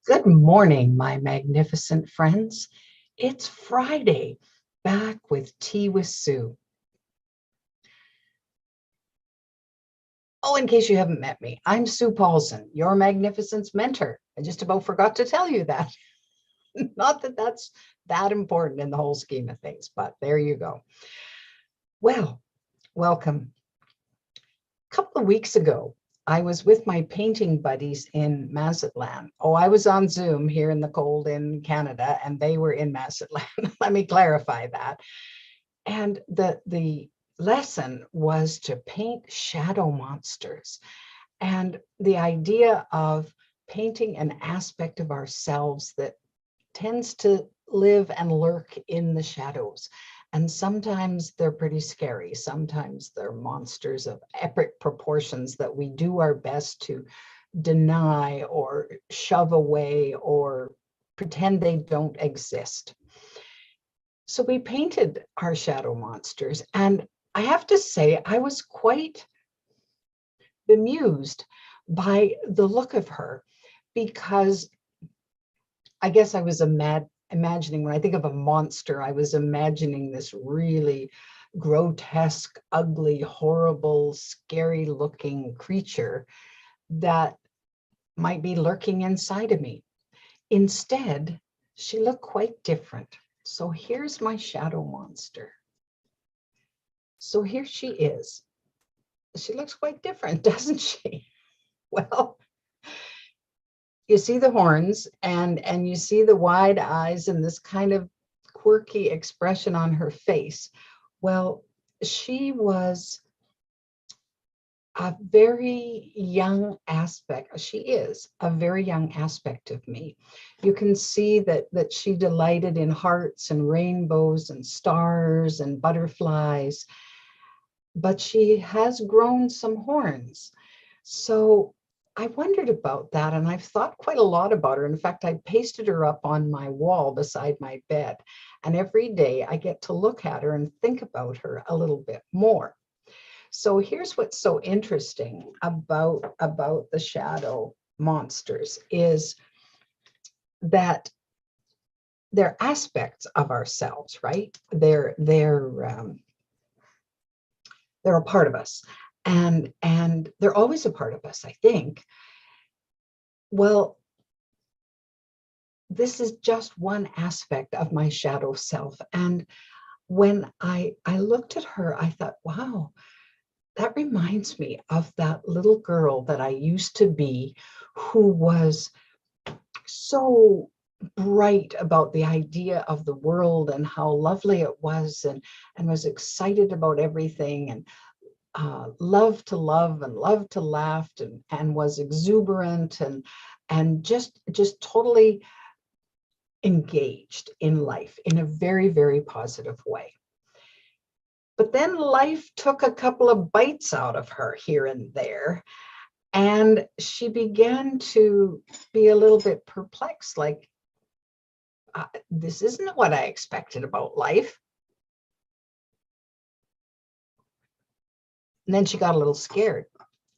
Good morning, my magnificent friends. It's Friday, back with Tea with Sue. Oh, in case you haven't met me, I'm Sue Paulson, your magnificence mentor. I just about forgot to tell you that. Not that that's that important in the whole scheme of things, but there you go. Well, welcome. A couple of weeks ago, I was with my painting buddies in Mazatlan. Oh, I was on Zoom here in the cold in Canada, and they were in Mazatlan. Let me clarify that. And the lesson was to paint shadow monsters. And the idea of painting an aspect of ourselves that tends to live and lurk in the shadows. And sometimes they're pretty scary. Sometimes they're monsters of epic proportions that we do our best to deny or shove away or pretend they don't exist. So we painted our shadow monsters. And I have to say, I was quite bemused by the look of her, because I guess I was imagining, when I think of a monster, I was imagining this really grotesque, ugly, horrible, scary looking creature that might be lurking inside of me. Instead, she looked quite different. So here's my shadow monster. So here she is. She looks quite different, doesn't she? Well, you see the horns and you see the wide eyes and this kind of quirky expression on her face. Well, she was a very young aspect. She is a very young aspect of me. You can see that she delighted in hearts and rainbows and stars and butterflies, but she has grown some horns. So I wondered about that, and I've thought quite a lot about her. In fact, I pasted her up on my wall beside my bed, and every day I get to look at her and think about her a little bit more. So here's what's so interesting about the shadow monsters is that they're aspects of ourselves, right? They're a part of us, and they're always a part of us, I think. Well, this is just one aspect of my shadow self. And when I looked at her, I thought, wow, that reminds me of that little girl that I used to be, who was so bright about the idea of the world and how lovely it was, and was excited about everything, and loved to love and loved to laugh, and was exuberant and just totally engaged in life in a very, very positive way. But then life took a couple of bites out of her here and there, and she began to be a little bit perplexed, like, this isn't what I expected about life. And then she got a little scared.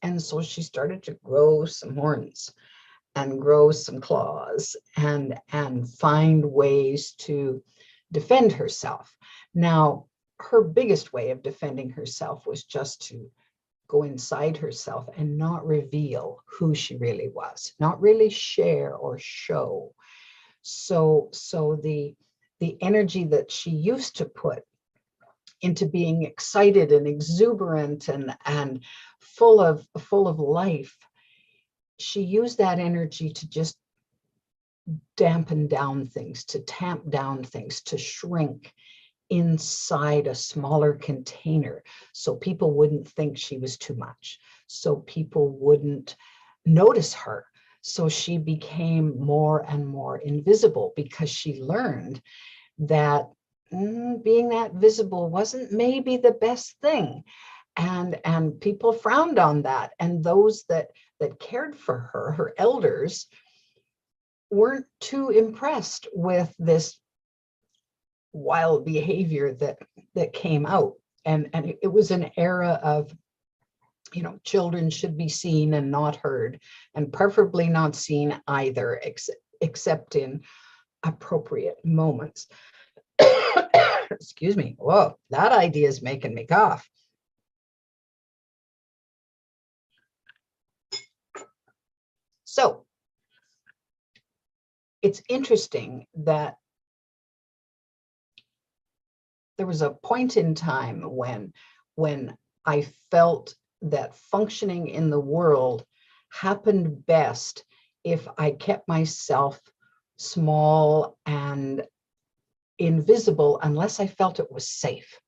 And so she started to grow some horns and grow some claws and find ways to defend herself. Now, her biggest way of defending herself was just to go inside herself and not reveal who she really was, not really share or show. So the energy that she used to put into being excited and exuberant and full of life, she used that energy to just dampen down things, to tamp down things, to shrink inside a smaller container, so people wouldn't think she was too much, so people wouldn't notice her. So she became more and more invisible, because she learned that being that visible wasn't maybe the best thing. And people frowned on that. And those that cared for her, her elders, weren't too impressed with this wild behavior that came out. And it was an era of, children should be seen and not heard, and preferably not seen either, except in appropriate moments. Excuse me. Whoa, that idea is making me cough. So it's interesting that there was a point in time when I felt that functioning in the world happened best if I kept myself small and invisible unless I felt it was safe.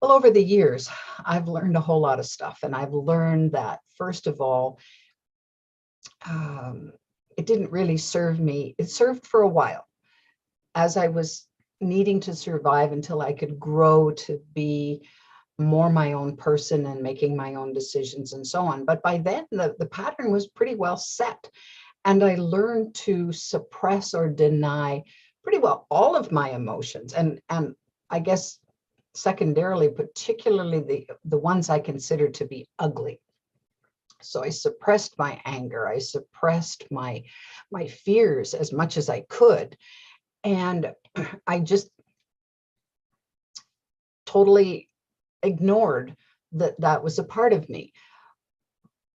Well, over the years, I've learned a whole lot of stuff, and I've learned that, first of all, it didn't really serve me. It served for a while as I was needing to survive until I could grow to be more my own person and making my own decisions and so on. But by then, the pattern was pretty well set. And I learned to suppress or deny pretty well all of my emotions. And I guess secondarily, particularly the ones I consider to be ugly. So I suppressed my anger. I suppressed my fears as much as I could. And I just totally ignored that was a part of me.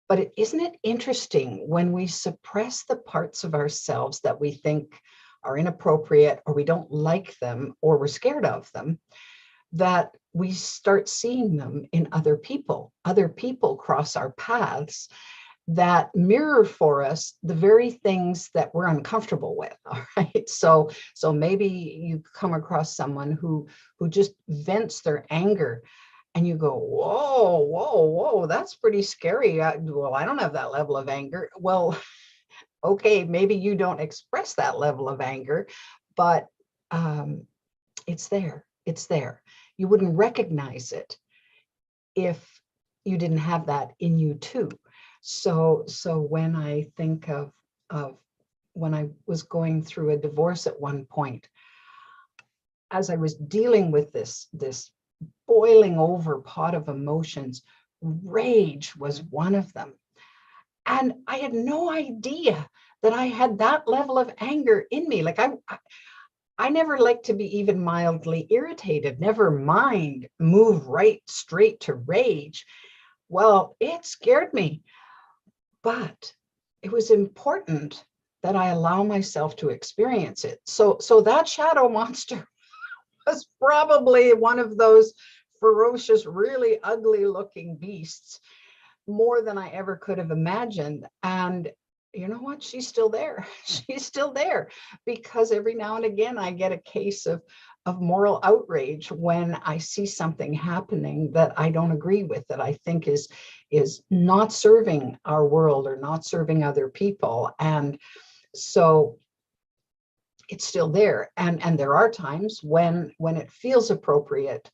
But isn't it interesting when we suppress the parts of ourselves that we think are inappropriate, or we don't like them, or we're scared of them, that we start seeing them in other people. Other people cross our paths that mirror for us the very things that we're uncomfortable with. All right. So maybe you come across someone who just vents their anger, and you go, whoa, that's pretty scary. Well, I don't have that level of anger. Well, okay, maybe you don't express that level of anger, but it's there. It's there. You wouldn't recognize it if you didn't have that in you too. So when I think of when I was going through a divorce at one point, as I was dealing with this boiling over pot of emotions, rage was one of them. And I had no idea that I had that level of anger in me. Like I never like to be even mildly irritated, never mind move right straight to rage. Well, it scared me, but it was important that I allow myself to experience it. So that shadow monster was probably one of those ferocious, really ugly looking beasts, more than I ever could have imagined. And you know what? She's still there. She's still there, because every now and again I get a case of moral outrage when I see something happening that I don't agree with, that I think is not serving our world or not serving other people. And so it's still there. And there are times when it feels appropriate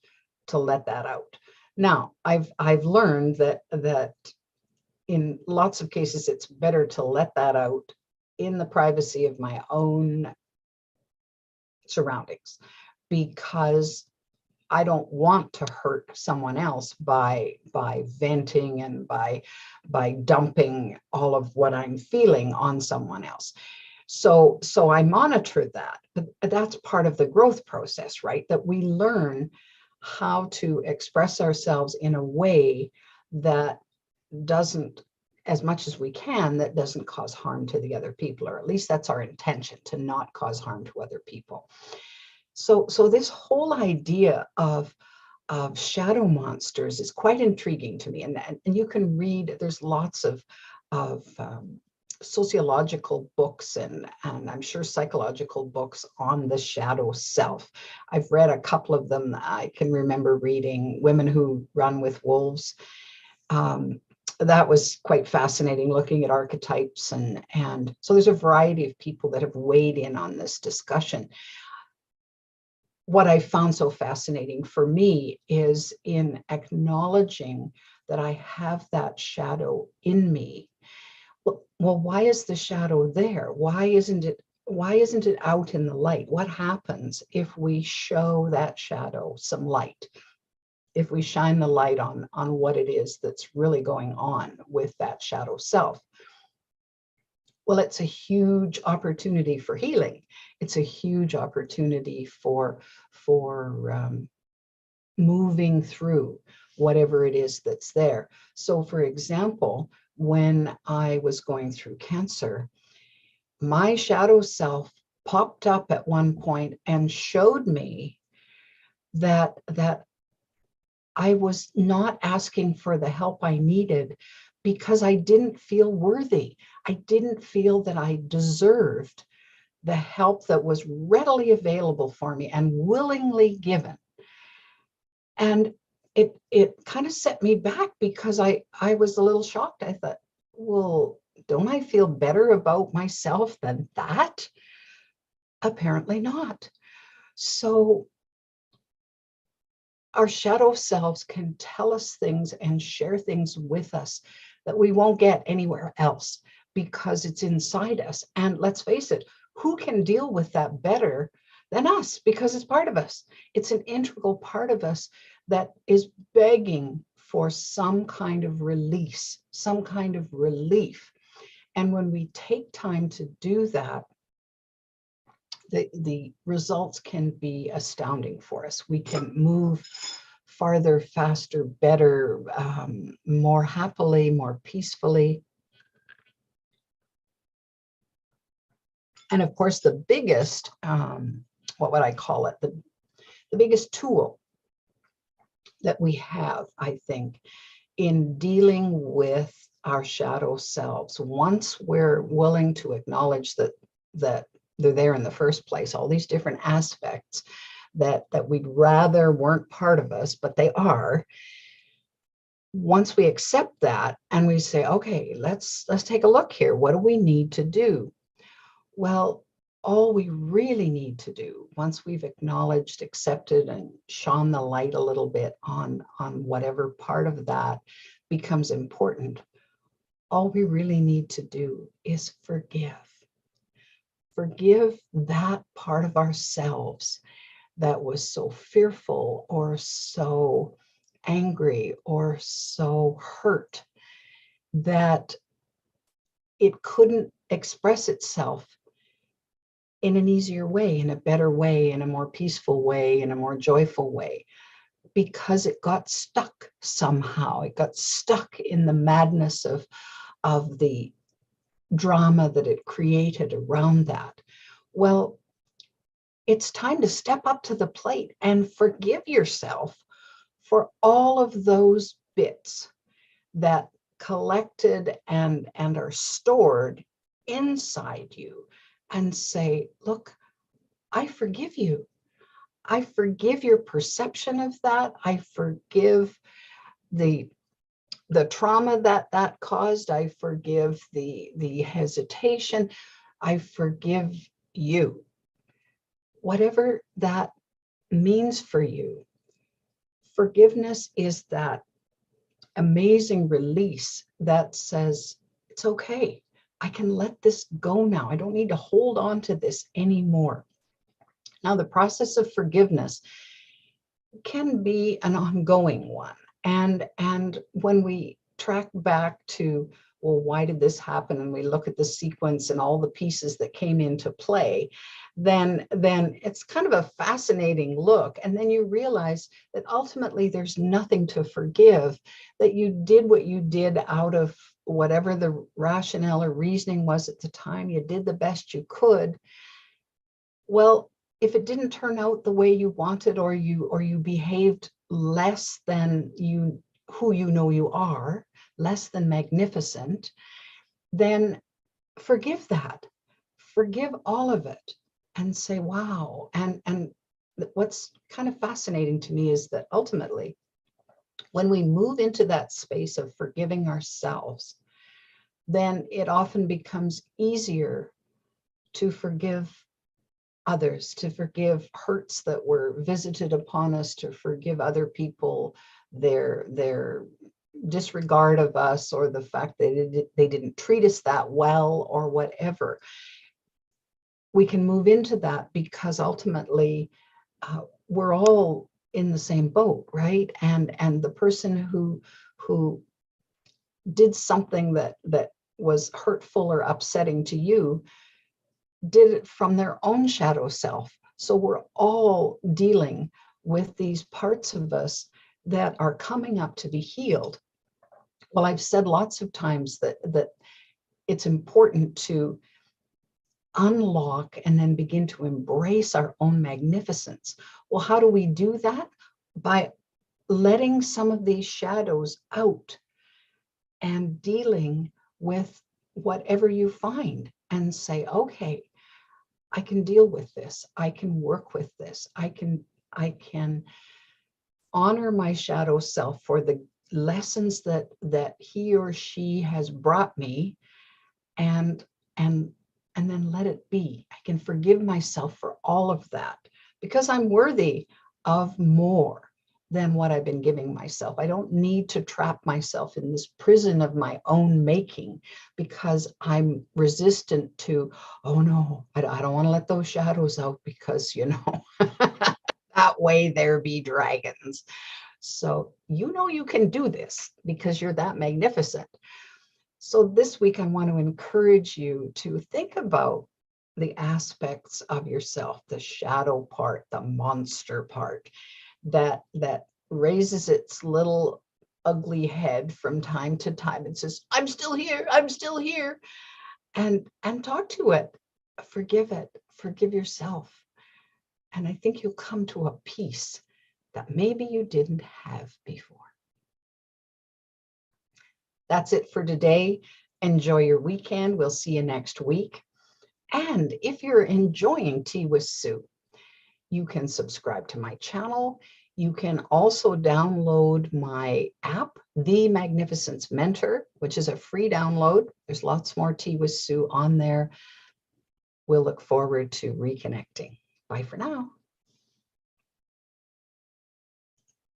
to let that out. Now, I've learned that in lots of cases, it's better to let that out in the privacy of my own surroundings, because I don't want to hurt someone else by venting and by dumping all of what I'm feeling on someone else. So I monitor that, but that's part of the growth process, right? That we learn how to express ourselves in a way that doesn't, as much as we can, that doesn't cause harm to the other people, or at least that's our intention, to not cause harm to other people. So this whole idea of shadow monsters is quite intriguing to me, and you can read. There's lots of sociological books and I'm sure psychological books on the shadow self. I've read a couple of them. I can remember reading Women Who Run with Wolves. That was quite fascinating, looking at archetypes, and so there's a variety of people that have weighed in on this discussion. What I found so fascinating for me is in acknowledging that I have that shadow in me. Well, why is the shadow there? Why isn't it out in the light? What happens if we show that shadow some light? If we shine the light on what it is that's really going on with that shadow self? Well, it's a huge opportunity for healing. It's a huge opportunity for moving through whatever it is that's there. So, for example, when I was going through cancer, my shadow self popped up at one point and showed me that I was not asking for the help I needed because I didn't feel worthy. I didn't feel that I deserved the help that was readily available for me and willingly given. And it kind of set me back because I was a little shocked. I thought, well, don't I feel better about myself than that? Apparently not. So our shadow selves can tell us things and share things with us that we won't get anywhere else because it's inside us. And let's face it, who can deal with that better than us? Because it's part of us. It's an integral part of us that is begging for some kind of release, some kind of relief. And when we take time to do that, the results can be astounding for us. We can move farther, faster, better, more happily, more peacefully. And of course, the biggest, what would I call it? The biggest tool that we have, I think, in dealing with our shadow selves, once we're willing to acknowledge that they're there in the first place, all these different aspects that we'd rather weren't part of us, but they are. Once we accept that and we say, okay, let's take a look here. What do we need to do? Well, all we really need to do, once we've acknowledged, accepted, and shone the light a little bit on whatever part of that becomes important, all we really need to do is forgive. Forgive that part of ourselves that was so fearful or so angry or so hurt that it couldn't express itself in an easier way, in a better way, in a more peaceful way, in a more joyful way, because it got stuck somehow. It got stuck in the madness of the drama that it created around that. Well, it's time to step up to the plate and forgive yourself for all of those bits that collected and are stored inside you, and say, look, I forgive you. I forgive your perception of that. I forgive the trauma that caused. I forgive the hesitation. I forgive you. Whatever that means for you, forgiveness is that amazing release that says, it's okay. I can let this go now. I don't need to hold on to this anymore. Now, the process of forgiveness can be an ongoing one. And when we track back to, well, why did this happen? And we look at the sequence and all the pieces that came into play, then it's kind of a fascinating look. And then you realize that ultimately there's nothing to forgive, that you did what you did out of whatever the rationale or reasoning was at the time. You did the best you could. Well, if it didn't turn out the way you wanted, or you behaved less than who you know you are, less than magnificent, then forgive that. Forgive all of it and say, wow. And what's kind of fascinating to me is that ultimately, when we move into that space of forgiving ourselves, then it often becomes easier to forgive others, to forgive hurts that were visited upon us, to forgive other people, their disregard of us, or the fact that they didn't treat us that well, or whatever. We can move into that because ultimately we're all in the same boat, right? And the person who did something that was hurtful or upsetting to you did it from their own shadow self. So we're all dealing with these parts of us that are coming up to be healed. Well, I've said lots of times that it's important to unlock and then begin to embrace our own magnificence. Well, how do we do that? By letting some of these shadows out and dealing with whatever you find and say, okay, I can deal with this. I can work with this. I can honor my shadow self for the lessons that he or she has brought me, and then let it be. I can forgive myself for all of that because I'm worthy of more than what I've been giving myself. I don't need to trap myself in this prison of my own making because I'm resistant to, oh no, I don't want to let those shadows out because, that way there be dragons. So, you can do this because you're that magnificent. So this week, I want to encourage you to think about the aspects of yourself, the shadow part, the monster part, that raises its little ugly head from time to time and says, I'm still here, I'm still here. And talk to it, forgive yourself. And I think you'll come to a peace that maybe you didn't have before. That's it for today. Enjoy your weekend. We'll see you next week. And if you're enjoying Tea with Sue, you can subscribe to my channel. You can also download my app, The Magnificence Mentor, which is a free download. There's lots more Tea with Sue on there. We'll look forward to reconnecting. Bye for now.